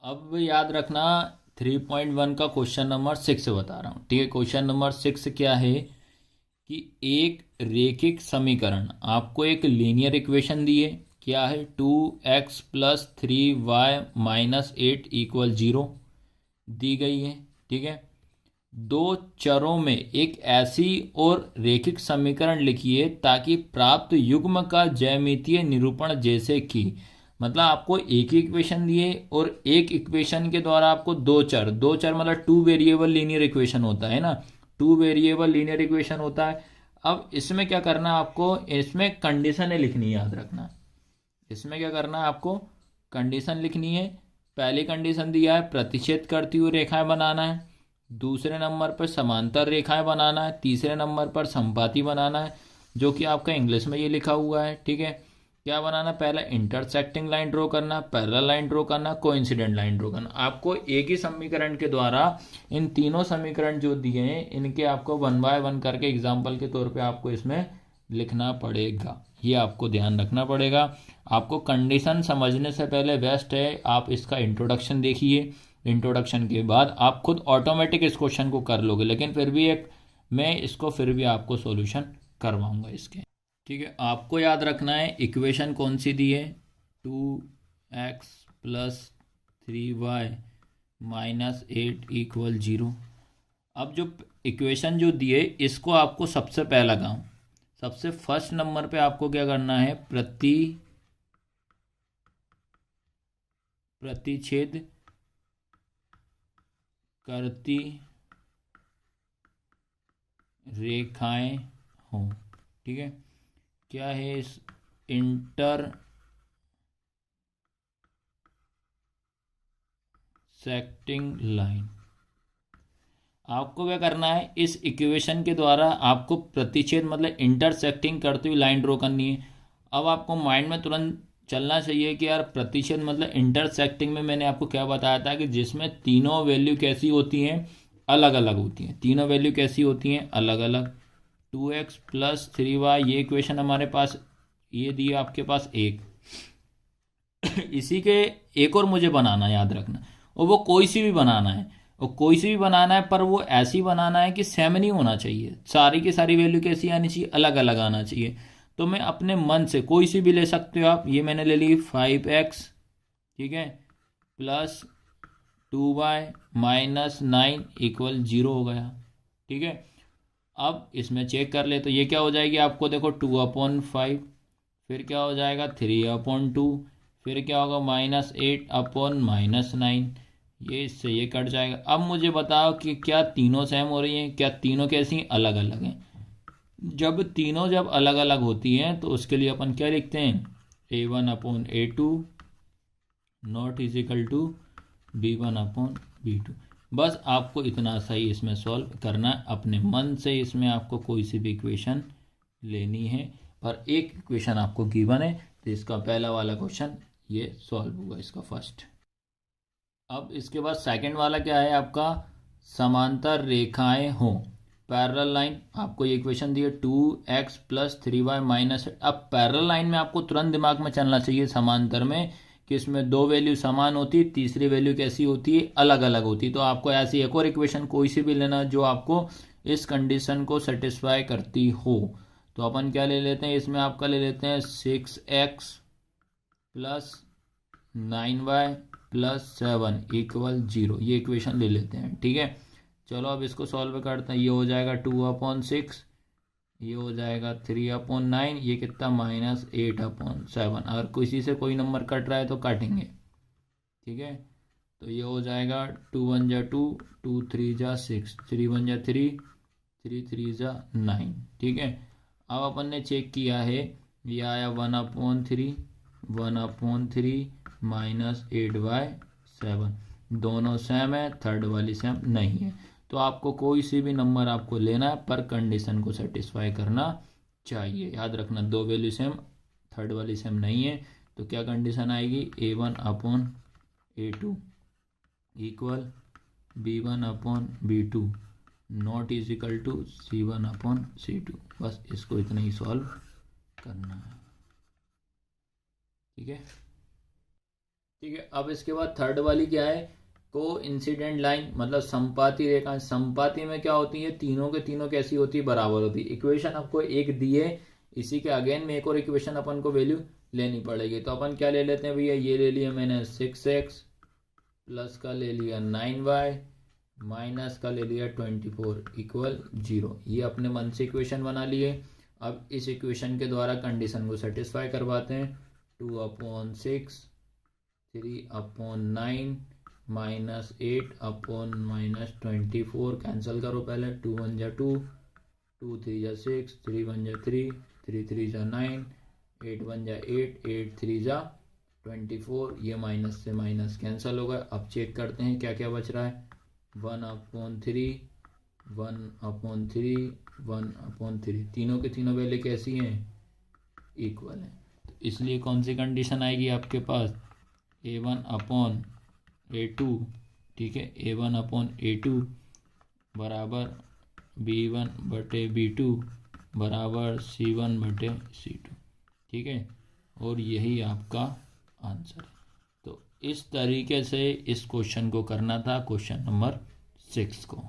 अब याद रखना 3.1 का क्वेश्चन नंबर 6 बता रहा हूँ, ठीक है। क्वेश्चन नंबर 6 क्या है कि एक रेखिक समीकरण, आपको एक लीनियर इक्वेशन दी है, क्या है 2x plus 3y minus 8 equal 0 दी गई है, ठीक है। दो चरों में एक ऐसी और रेखिक समीकरण लिखिए ताकि प्राप्त युग्म का ज्यामितीय निरूपण जैसे कि, मतलब आपको एक ही इक्वेशन दिए और एक इक्वेशन के द्वारा आपको दो चर मतलब टू वेरिएबल लीनियर इक्वेशन होता है ना, टू वेरिएबल लीनियर इक्वेशन होता है। अब इसमें क्या करना है आपको, इसमें कंडीशनें लिखनी याद रखना। इसमें क्या करना है आपको, कंडीशन लिखनी है। पहली कंडीशन दिया है प्रतिच्छेद करती हुई रेखाएं बनाना है, दूसरे नंबर पर समांतर रेखाएं बनाना है, तीसरे नंबर पर संपाती बनाना है, जो कि आपका इंग्लिश में ये लिखा हुआ है, ठीक है। क्या बनाना, पहला इंटरसेक्टिंग लाइन ड्रॉ करना, पैरेलल लाइन ड्रॉ करना, कोइंसिडेंट लाइन ड्रॉ करना। आपको एक ही समीकरण के द्वारा इन तीनों समीकरण जो दिए हैं इनके आपको 1 बाय 1 करके एग्जाम्पल के तौर पे आपको इसमें लिखना पड़ेगा, ये आपको ध्यान रखना पड़ेगा। आपको कंडीशन समझने से पहले बेस्ट है आप इसका इंट्रोडक्शन देखिए, इंट्रोडक्शन के बाद आप खुद ऑटोमेटिक इस क्वेश्चन को कर लोगे, लेकिन फिर भी एक मैं इसको फिर भी आपको सॉल्यूशन करवाऊंगा इसके, ठीक है। आपको याद रखना है इक्वेशन कौन सी दी है, 2x plus 3y minus 8 equal 0। अब जो इक्वेशन जो दिए इसको आपको सबसे पहला काम, सबसे फर्स्ट नंबर पे आपको क्या करना है, प्रतिच्छेद करती रेखाएं हों, ठीक है। क्या है इस इंटरसेक्टिंग लाइन, आपको क्या करना है इस इक्वेशन के द्वारा आपको प्रतिच्छेद मतलब इंटरसेक्टिंग करती हुई लाइन ड्रॉ करनी है। अब आपको माइंड में तुरंत चलना चाहिए कि यार प्रतिच्छेद मतलब इंटरसेक्टिंग में मैंने आपको क्या बताया था कि जिसमें तीनों वैल्यू कैसी होती हैं, अलग अलग होती हैं, तीनों वैल्यू कैसी होती हैं, अलग अलग। 2x प्लस 3y ये इक्वेशन हमारे पास ये दी है आपके पास एक इसी के एक और मुझे बनाना याद रखना, और वो कोई सी भी बनाना है, और कोई सी भी बनाना है पर वो ऐसी बनाना है कि सेम नहीं होना चाहिए, सारी की सारी वैल्यू कैसी आनी चाहिए, अलग अलग आना चाहिए। तो मैं अपने मन से कोई सी भी ले सकते हो आप, ये मैंने ले ली 5x, ठीक है, प्लस 2y माइनस 9 इक्वल 0 हो गया, ठीक है। अब इसमें चेक कर ले तो ये क्या हो जाएगी आपको, देखो 2/5, फिर क्या हो जाएगा 3/2, फिर क्या होगा -8/-9, ये इससे ये कट जाएगा। अब मुझे बताओ कि क्या तीनों सेम हो रही हैं, क्या तीनों कैसी अलग अलग हैं। जब अलग अलग होती हैं तो उसके लिए अपन क्या लिखते हैं, A1/A2 not is equal to B1/B2। बस आपको इतना सही इसमें सॉल्व करना है, अपने मन से इसमें आपको कोई सी भी इक्वेशन लेनी है, पर एक इक्वेशन आपको गिवन है तो इसका पहला वाला क्वेश्चन ये सॉल्व होगा, इसका फर्स्ट। अब इसके बाद सेकंड वाला क्या है आपका, समांतर रेखाएं हों, पैरेलल लाइन। आपको ये इक्वेशन दी है 2x प्लस 3y माइनस। अब पैरेलल लाइन में आपको तुरंत दिमाग में चलना चाहिए समांतर में कि इसमें दो वैल्यू समान होती, तीसरी वैल्यू कैसी होती है, अलग अलग होती। तो आपको ऐसी एक और इक्वेशन कोई सी भी लेना जो आपको इस कंडीशन को सेटिस्फाई करती हो। तो अपन क्या ले लेते हैं इसमें, आपका ले लेते हैं 6x plus 9y plus 7 equal 0, ये इक्वेशन ले लेते हैं, ठीक है। चलो अब इसको सॉल्व करते हैं, ये हो जाएगा 2/6, ये हो जाएगा 3/9, ये कितना -8/7। अगर किसी से कोई नंबर कट रहा है तो काटेंगे, ठीक है। तो ये हो जाएगा 2 1 जा 2, 2 3 जा 6, 3 1 जा 3, 3 3 जा 9, ठीक है। अब अपन ने चेक किया है, ये आया 1/3 -8/7, दोनों सेम है, थर्ड वाली सेम नहीं है। तो आपको कोई सी भी नंबर आपको लेना है पर कंडीशन को सेटिस्फाई करना चाहिए। याद रखना दो वैल्यू सेम, थर्ड वाली सेम नहीं है, तो क्या कंडीशन आएगी, A1/A2 equal B1/B2 not is equal to C1/C2। बस इसको इतना ही सॉल्व करना है, ठीक है। ठीक है। अब इसके बाद थर्ड वाली क्या है, को इंसिडेंट लाइन, मतलब संपाती रेखा। संपाती में क्या होती है, तीनों के तीनों कैसी होती है, बराबर होती है। इक्वेशन आपको एक दी है, इसी के अगेन में एक और इक्वेशन अपन को वैल्यू लेनी पड़ेगी। तो अपन क्या ले लेते हैं भैया, ये ले लिया मैंने 6x प्लस का ले लिया 9y माइनस का ले लिया 24 इक्वल 0। ये अपने मन से इक्वेशन बना लिए। अब इस इक्वेशन के द्वारा कंडीशन को सेटिस्फाई करवाते हैं। 2/6 3/9 -8/-24 कैंसिल करो पहले। 2 1 जा 2, 2 3 जा 6, 3 1 जा 3, 3 3 जा 9, 8 1 जा 8, 8 3 जा 24। ये माइनस से माइनस कैंसिल होगा। अब चेक करते हैं क्या क्या बच रहा है। 1/3 1/3 1/3, तीनों के तीनों वैल्यू कैसी हैं, इक्वल हैं। तो इसलिए कौन सी कंडीशन आएगी आपके पास, A1/A2, ठीक है, A1/A2 बराबर B1/B2 बराबर C1/C2, ठीक है। और यही आपका आंसर है। तो इस तरीके से इस क्वेश्चन को करना था, क्वेश्चन नंबर 6 को।